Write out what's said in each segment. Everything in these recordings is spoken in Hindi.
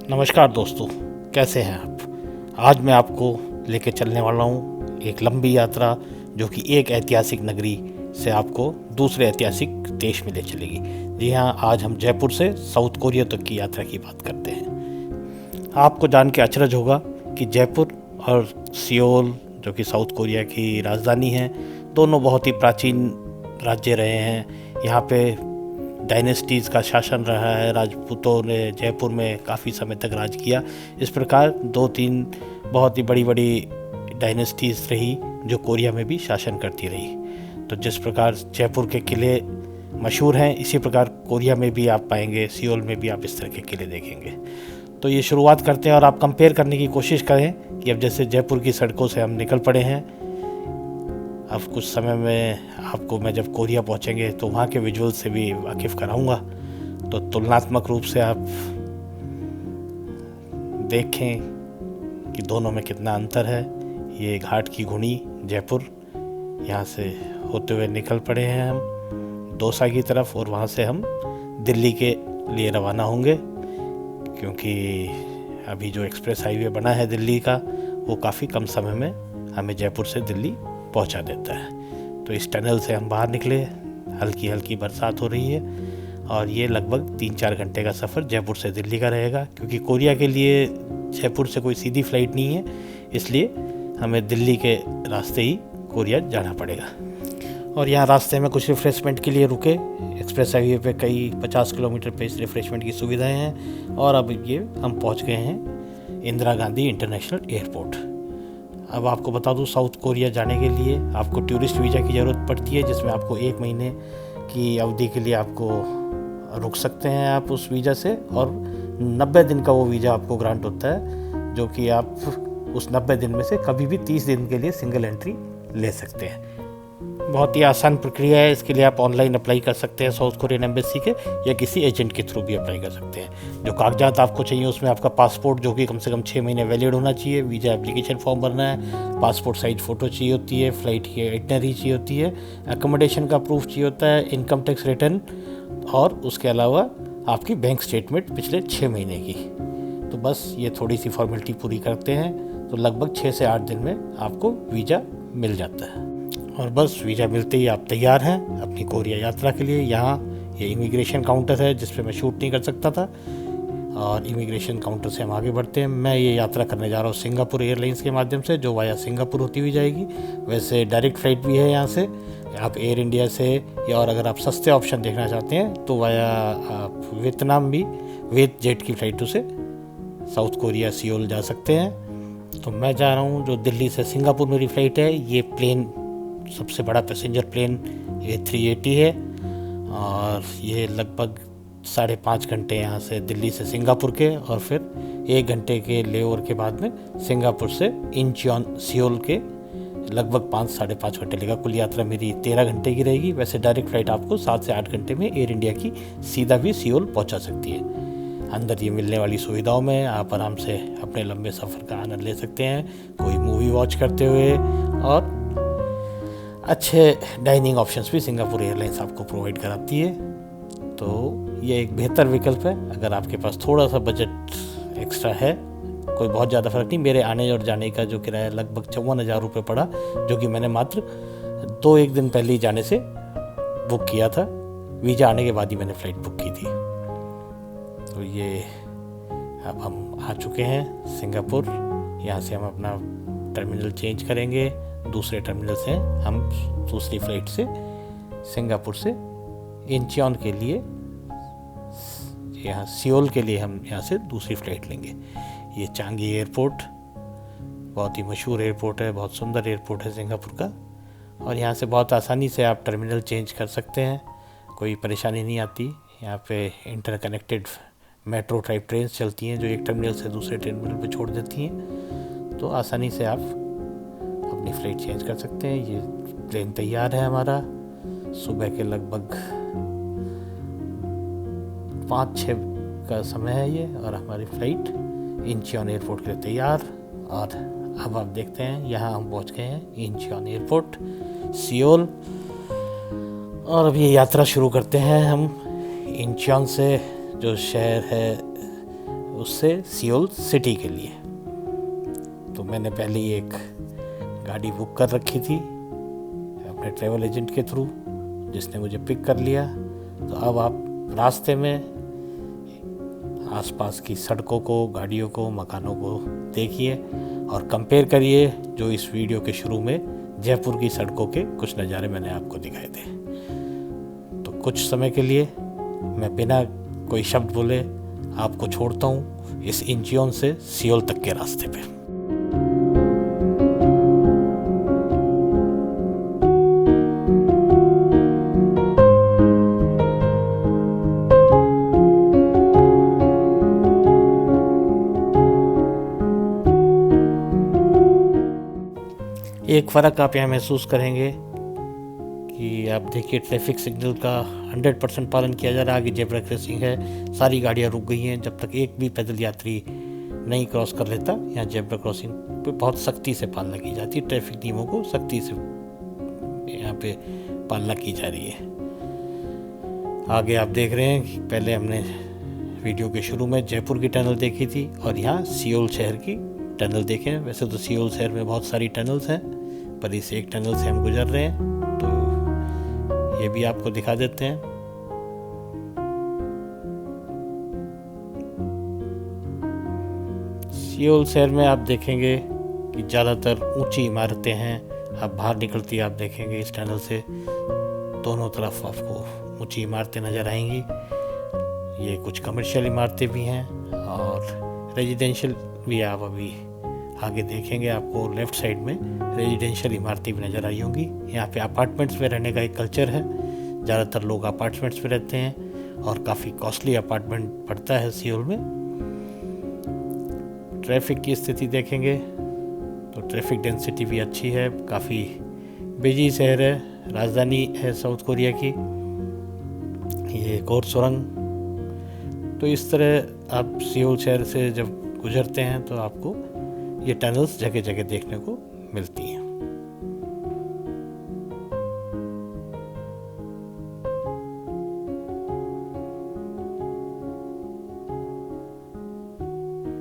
नमस्कार दोस्तों, कैसे हैं आप। आज मैं आपको लेके चलने वाला हूँ एक लंबी यात्रा जो कि एक ऐतिहासिक नगरी से आपको दूसरे ऐतिहासिक देश में ले चलेगी। जी हाँ, आज हम जयपुर से साउथ कोरिया तक की यात्रा की बात करते हैं। आपको जान के अचरज होगा कि जयपुर और सियोल जो कि साउथ कोरिया की राजधानी है, दोनों बहुत ही प्राचीन राज्य रहे हैं। यहाँ पे डायनेस्टीज़ का शासन रहा है। राजपूतों ने जयपुर में काफ़ी समय तक राज किया। इस प्रकार 2-3 बहुत ही बड़ी बड़ी डायनेस्टीज़ रही जो कोरिया में भी शासन करती रही। तो जिस प्रकार जयपुर के किले मशहूर हैं, इसी प्रकार कोरिया में भी आप पाएंगे, सियोल में भी आप इस तरह के किले देखेंगे। तो ये शुरुआत करते हैं और आप कंपेयर करने की कोशिश करें कि अब जैसे जयपुर की सड़कों से हम निकल पड़े हैं, अब कुछ समय में आपको मैं जब कोरिया पहुंचेंगे तो वहाँ के विजुअल से भी वाकिफ़ कराऊंगा। तो तुलनात्मक रूप से आप देखें कि दोनों में कितना अंतर है। ये घाट की घुनी जयपुर, यहाँ से होते हुए निकल पड़े हैं हम दौसा की तरफ, और वहाँ से हम दिल्ली के लिए रवाना होंगे, क्योंकि अभी जो एक्सप्रेस हाईवे बना है दिल्ली का, वो काफ़ी कम समय में हमें जयपुर से दिल्ली पहुंचा देता है। तो इस टनल से हम बाहर निकले, हल्की हल्की बरसात हो रही है, और ये लगभग 3-4 घंटे का सफ़र जयपुर से दिल्ली का रहेगा। क्योंकि कोरिया के लिए जयपुर से कोई सीधी फ़्लाइट नहीं है, इसलिए हमें दिल्ली के रास्ते ही कोरिया जाना पड़ेगा। और यहाँ रास्ते में कुछ रिफ़्रेशमेंट के लिए रुके। एक्सप्रेस हाईवे पे कई 50 किलोमीटर पे इस रिफ़्रेशमेंट की सुविधाएं हैं। और अब ये हम पहुँच गए हैं इंदिरा गांधी इंटरनेशनल एयरपोर्ट। अब आपको बता दूं, साउथ कोरिया जाने के लिए आपको टूरिस्ट वीज़ा की ज़रूरत पड़ती है, जिसमें आपको 1 महीने की अवधि के लिए आपको रुक सकते हैं आप उस वीज़ा से, और 90 दिन का वो वीज़ा आपको ग्रांट होता है, जो कि आप उस 90 दिन में से कभी भी 30 दिन के लिए सिंगल एंट्री ले सकते हैं। बहुत ही आसान प्रक्रिया है। इसके लिए आप ऑनलाइन अप्लाई कर सकते हैं साउथ कोरियन एम्बेसी के, या किसी एजेंट के थ्रू भी अप्लाई कर सकते हैं। जो कागजात आपको चाहिए उसमें आपका पासपोर्ट, जो कि कम से कम 6 महीने वैलिड होना चाहिए, वीज़ा एप्लीकेशन फॉर्म भरना है, पासपोर्ट साइज फ़ोटो चाहिए होती है, फ़्लाइट की आइटनरी चाहिए होती है, अकोमोडेशन का प्रूफ चाहिए होता है, इनकम टैक्स रिटर्न, और उसके अलावा आपकी बैंक स्टेटमेंट पिछले 6 महीने की। तो बस ये थोड़ी सी फॉर्मेलिटी पूरी करते हैं तो लगभग 6 से 8 दिन में आपको वीज़ा मिल जाता है। और बस वीज़ा मिलते ही आप तैयार हैं अपनी कोरिया यात्रा के लिए। यहाँ ये इमिग्रेशन काउंटर है जिस पे मैं शूट नहीं कर सकता था, और इमिग्रेशन काउंटर से हम आगे बढ़ते हैं। मैं ये यात्रा करने जा रहा हूँ सिंगापुर एयरलाइंस के माध्यम से, जो वाया सिंगापुर होती हुई जाएगी। वैसे डायरेक्ट फ़्लाइट भी है यहाँ से, आप एयर इंडिया से, या और अगर आप सस्ते ऑप्शन देखना चाहते हैं तो वाया आप वियतनाम भी वियत जेट की फ़्लाइटों से साउथ कोरिया सियोल जा सकते हैं। तो मैं जा रहा हूँ, जो दिल्ली से सिंगापुर मेरी फ़्लाइट है। ये प्लेन सबसे बड़ा पैसेंजर प्लेन A380 है, और ये लगभग 5.5 घंटे यहाँ से दिल्ली से सिंगापुर के, और फिर 1 घंटे के लेओवर के बाद में सिंगापुर से इंचियोन सियोल के लगभग 5-5.5 घंटे लेगा। कुल यात्रा मेरी 13 घंटे की रहेगी। वैसे डायरेक्ट फ़्लाइट आपको 7 से 8 घंटे में एयर इंडिया की सीधा भी सियोल पहुँचा सकती है। अंदर ये मिलने वाली सुविधाओं में आप आराम से अपने लंबे सफ़र का आनंद ले सकते हैं, कोई मूवी वॉच करते हुए, और अच्छे डाइनिंग ऑप्शंस भी सिंगापुर एयरलाइंस आपको प्रोवाइड कराती है। तो ये एक बेहतर विकल्प है अगर आपके पास थोड़ा सा बजट एक्स्ट्रा है। कोई बहुत ज़्यादा फ़र्क नहीं। मेरे आने और जाने का जो किराया लगभग 54,000 रुपये पड़ा, जो कि मैंने मात्र 2-1 दिन पहले ही जाने से बुक किया था। वीज़ा आने के बाद ही मैंने फ़्लाइट बुक की थी। तो ये अब हम आ चुके हैं सिंगापुर। यहाँ से हम अपना टर्मिनल चेंज करेंगे। दूसरे टर्मिनल से हम दूसरी फ़्लाइट से सिंगापुर से इंचियोन के लिए, यहाँ सियोल के लिए हम यहाँ से दूसरी फ़्लाइट लेंगे। ये चांगी एयरपोर्ट बहुत ही मशहूर एयरपोर्ट है, बहुत सुंदर एयरपोर्ट है सिंगापुर का, और यहाँ से बहुत आसानी से आप टर्मिनल चेंज कर सकते हैं, कोई परेशानी नहीं आती। यहाँ पे इंटरकनेक्टेड मेट्रो टाइप ट्रेन चलती हैं, जो एक टर्मिनल से दूसरे टर्मिनल पे छोड़ देती हैं। तो आसानी से आप अपनी फ़्लाइट चेंज कर सकते हैं। ये प्लेन तैयार है हमारा। सुबह के लगभग 5-6 का समय है ये, और हमारी फ़्लाइट इंचियोन एयरपोर्ट के लिए तैयार। और अब आप देखते हैं यहाँ हम पहुँच गए हैं इंचियोन एयरपोर्ट सियोल। और अब ये यात्रा शुरू करते हैं हम इंचियोन से, जो शहर है उससे सियोल सिटी के लिए। तो मैंने पहले ही एक गाड़ी बुक कर रखी थी अपने ट्रैवल एजेंट के थ्रू, जिसने मुझे पिक कर लिया। तो अब आप रास्ते में आसपास की सड़कों को, गाड़ियों को, मकानों को देखिए और कंपेयर करिए जो इस वीडियो के शुरू में जयपुर की सड़कों के कुछ नज़ारे मैंने आपको दिखाए थे। तो कुछ समय के लिए मैं बिना कोई शब्द बोले आपको छोड़ता हूँ इस इंचियोन से सियोल तक के रास्ते पे। एक फ़र्क आप यहाँ महसूस करेंगे कि आप देखिए ट्रैफिक सिग्नल का 100% पालन किया जा रहा है। आगे जेब्रा क्रॉसिंग है, सारी गाड़ियाँ रुक गई हैं। जब तक एक भी पैदल यात्री नहीं क्रॉस कर लेता, यहाँ जेब्रा क्रॉसिंग पे बहुत सख्ती से पालना की जाती है। ट्रैफिक नियमों को सख्ती से यहाँ पे पालना की जा रही है। आगे आप देख रहे हैं कि पहले हमने वीडियो के शुरू में जयपुर की टनल देखी थी और यहाँ सियोल शहर की टनल देखें। वैसे तो सियोल शहर में बहुत सारी टनल्स हैं, पर इस एक टनल से हम गुजर रहे हैं, तो ये भी आपको दिखा देते हैं। सियोल शहर में आप देखेंगे कि ज़्यादातर ऊंची इमारतें हैं। आप बाहर निकलती आप देखेंगे इस टनल से दोनों तरफ आपको ऊंची इमारतें नज़र आएंगी। ये कुछ कमर्शियल इमारतें भी हैं और रेजिडेंशियल भी। आप अभी आगे देखेंगे आपको लेफ़्ट साइड में रेजिडेंशियल इमारतें भी नज़र आई होंगी। यहाँ पे अपार्टमेंट्स में रहने का एक कल्चर है। ज़्यादातर लोग अपार्टमेंट्स में रहते हैं और काफ़ी कॉस्टली अपार्टमेंट पड़ता है सियोल में। ट्रैफिक की स्थिति देखेंगे तो ट्रैफिक डेंसिटी भी अच्छी है। काफ़ी बिजी शहर है, राजधानी है साउथ कोरिया की। ये एक और सुरंग। तो इस तरह आप सियोल शहर से जब गुजरते हैं तो आपको ये टनल्स जगह जगह देखने को मिलती हैं।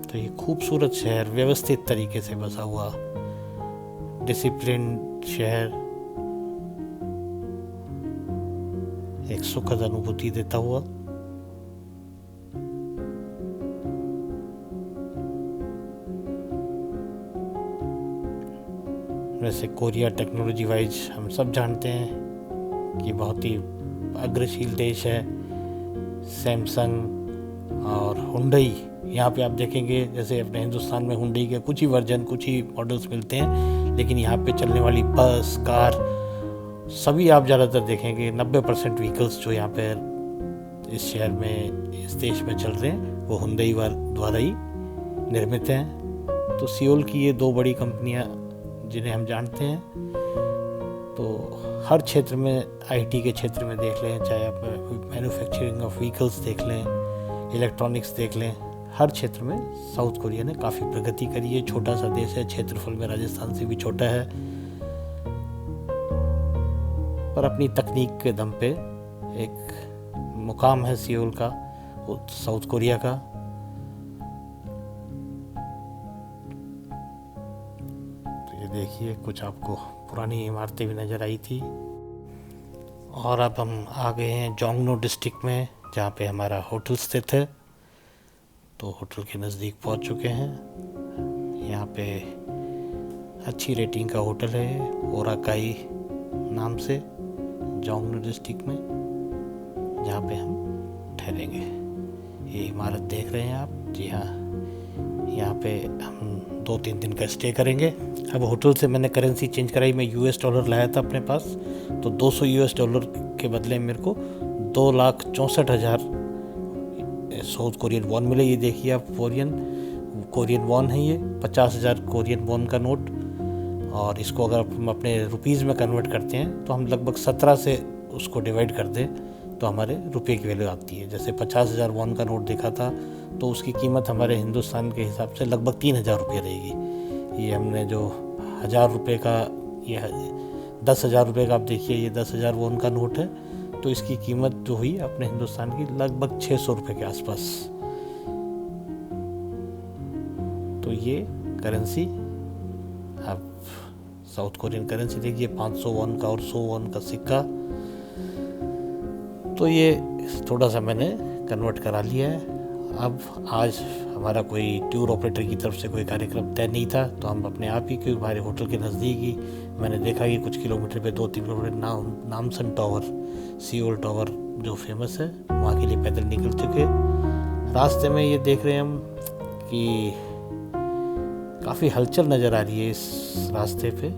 तो ये खूबसूरत शहर, व्यवस्थित तरीके से बसा हुआ, डिसिप्लिन शहर, एक सुखद अनुभूति देता हुआ। वैसे कोरिया टेक्नोलॉजी वाइज हम सब जानते हैं कि बहुत ही अग्रशील देश है। सैमसंग और हुंडई, यहाँ पे आप देखेंगे जैसे अपने हिंदुस्तान में हुंडई के कुछ ही वर्जन, कुछ ही मॉडल्स मिलते हैं, लेकिन यहाँ पे चलने वाली बस, कार सभी आप ज़्यादातर देखेंगे 90% व्हीकल्स जो यहाँ पे इस शहर में, इस देश में चल रहे हैं, वो हुंडई द्वारा ही निर्मित हैं। तो सियोल की ये दो बड़ी कंपनियाँ जिन्हें हम जानते हैं, तो हर क्षेत्र में, आईटी के क्षेत्र में देख लें, चाहे आप मैन्युफैक्चरिंग ऑफ व्हीकल्स देख लें, इलेक्ट्रॉनिक्स देख लें, हर क्षेत्र में साउथ कोरिया ने काफ़ी प्रगति करी है। छोटा सा देश है, क्षेत्रफल में राजस्थान से भी छोटा है, पर अपनी तकनीक के दम पे एक मुकाम है सियोल का, साउथ कोरिया का। देखिए कुछ आपको पुरानी इमारतें भी नज़र आई थी। और अब हम आ गए हैं जोंगनो डिस्ट्रिक्ट में, जहाँ पे हमारा होटल स्थित है। तो होटल के नज़दीक पहुँच चुके हैं। यहाँ पे अच्छी रेटिंग का होटल है, ओराकाई नाम से, जोंगनो डिस्ट्रिक्ट में, जहाँ पे हम ठहरेंगे। ये इमारत देख रहे हैं आप, जी हाँ, यहाँ पे हम 2-3 दिन का स्टे करेंगे। अब होटल से मैंने करेंसी चेंज कराई, मैं $US लाया था अपने पास, तो $200 के बदले मेरे को 2,64,000 साउथ कोरियन वॉन मिले। ये देखिए आप, कोरियन वॉन है ये, 50,000 कोरियन वॉन का नोट। और इसको अगर हम अपने रुपीज़ में कन्वर्ट करते हैं तो हम लगभग 17 से उसको डिवाइड कर दें तो हमारे रुपये की वैल्यू आती है। जैसे 50,000 वॉन का नोट देखा था तो उसकी कीमत हमारे हिंदुस्तान के हिसाब से लगभग 3,000 रुपये रहेगी। ये हमने जो 1,000 रुपये का, ये 10,000 रुपये का, आप देखिए ये 10,000 वॉन का नोट है, तो इसकी कीमत जो हुई अपने हिंदुस्तान की लगभग 600 रुपये के आसपास। तो ये करेंसी, आप साउथ कोरियन करेंसी देखिए, 500 वॉन का और 100 वॉन का सिक्का। तो ये थोड़ा सा मैंने कन्वर्ट करा लिया है। अब आज हमारा कोई टूर ऑपरेटर की तरफ से कोई कार्यक्रम तय नहीं था, तो हम अपने आप ही, क्योंकि हमारे होटल के नज़दीक ही मैंने देखा कि कुछ किलोमीटर पे 2-3 किलोमीटर नामसन टावर, सियोल टावर जो फेमस है, वहाँ के लिए पैदल निकल चुके। रास्ते में ये देख रहे हैं हम कि काफ़ी हलचल नज़र आ रही है इस रास्ते पे।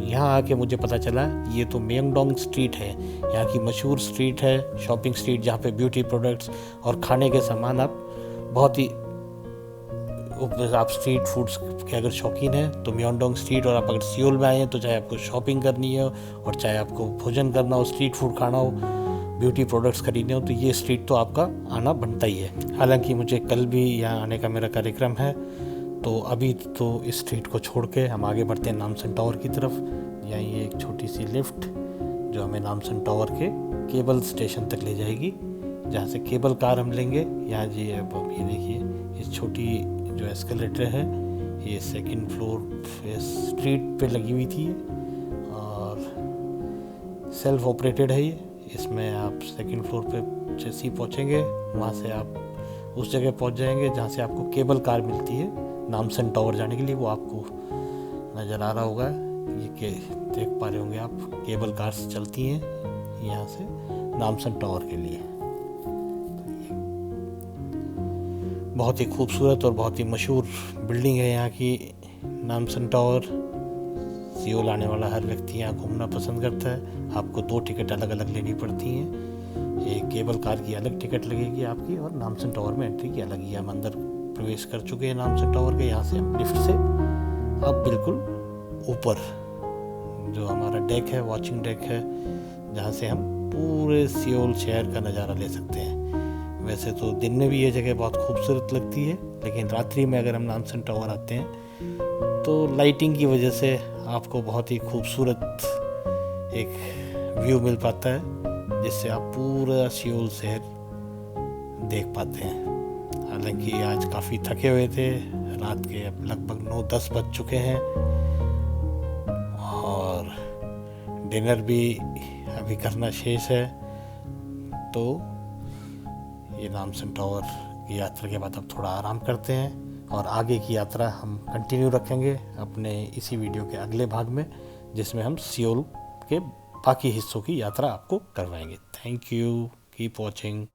यहाँ आके मुझे पता चला ये तो म्योंगडोंग स्ट्रीट है, यहाँ की मशहूर स्ट्रीट है, शॉपिंग स्ट्रीट, जहाँ पे ब्यूटी प्रोडक्ट्स और खाने के सामान आप बहुत ही, आप स्ट्रीट फूड्स के अगर शौकीन हैं तो म्योंगडोंग स्ट्रीट, और आप अगर सियोल में आए हैं तो चाहे आपको शॉपिंग करनी हो और चाहे आपको भोजन करना हो, स्ट्रीट फूड खाना हो, ब्यूटी प्रोडक्ट्स खरीदने हो, तो ये स्ट्रीट तो आपका आना बनता ही है। हालांकि मुझे कल भी यहाँ आने का मेरा कार्यक्रम है, तो अभी तो इस स्ट्रीट को छोड़ के हम आगे बढ़ते हैं नामसन टावर की तरफ। यहाँ ये एक छोटी सी लिफ्ट जो हमें नामसन टावर के केबल स्टेशन तक ले जाएगी, जहाँ से केबल कार हम लेंगे। यहाँ जी अब ये देखिए, इस छोटी जो एस्केलेटर है ये 2nd फ्लोर स्ट्रीट पे लगी हुई थी और सेल्फ ऑपरेटेड है ये। इसमें आप 2nd फ्लोर पे जैसे ही पहुँचेंगे, वहाँ से आप उस जगह पहुँच जाएंगे जहाँ से आपको केबल कार मिलती है नामसन टावर जाने के लिए। वो आपको नज़र आ रहा होगा, ये के देख पा रहे होंगे आप, केबल कार्स चलती हैं यहाँ से नामसन टावर के लिए। बहुत ही खूबसूरत और बहुत ही मशहूर बिल्डिंग है यहाँ की नामसन टावर। सियोल आने वाला हर व्यक्ति यहाँ घूमना पसंद करता है। आपको 2 टिकट अलग अलग लेनी पड़ती हैं, एक केबल कार की अलग टिकट लगेगी आपकी और नामसन टावर में एंट्री की अलग ही। हम अंदर प्रवेश कर चुके हैं नामसन टावर के। यहाँ से हम लिफ्ट से अब बिल्कुल ऊपर जो हमारा डेक है, वॉचिंग डेक है, जहाँ से हम पूरे सियोल शहर का नज़ारा ले सकते हैं। वैसे तो दिन में भी ये जगह बहुत खूबसूरत लगती है, लेकिन रात्रि में अगर हम नामसन टावर आते हैं तो लाइटिंग की वजह से आपको बहुत ही खूबसूरत एक व्यू मिल पाता है, जिससे आप पूरा सियोल शहर देख पाते हैं। हालांकि आज काफ़ी थके हुए थे, रात के अब लगभग 9-10 बज चुके हैं और डिनर भी अभी करना शेष है। तो ये नामसन टावर की यात्रा के बाद अब थोड़ा आराम करते हैं और आगे की यात्रा हम कंटिन्यू रखेंगे अपने इसी वीडियो के अगले भाग में, जिसमें हम सियोल के बाकी हिस्सों की यात्रा आपको करवाएंगे। Thank you, keep watching.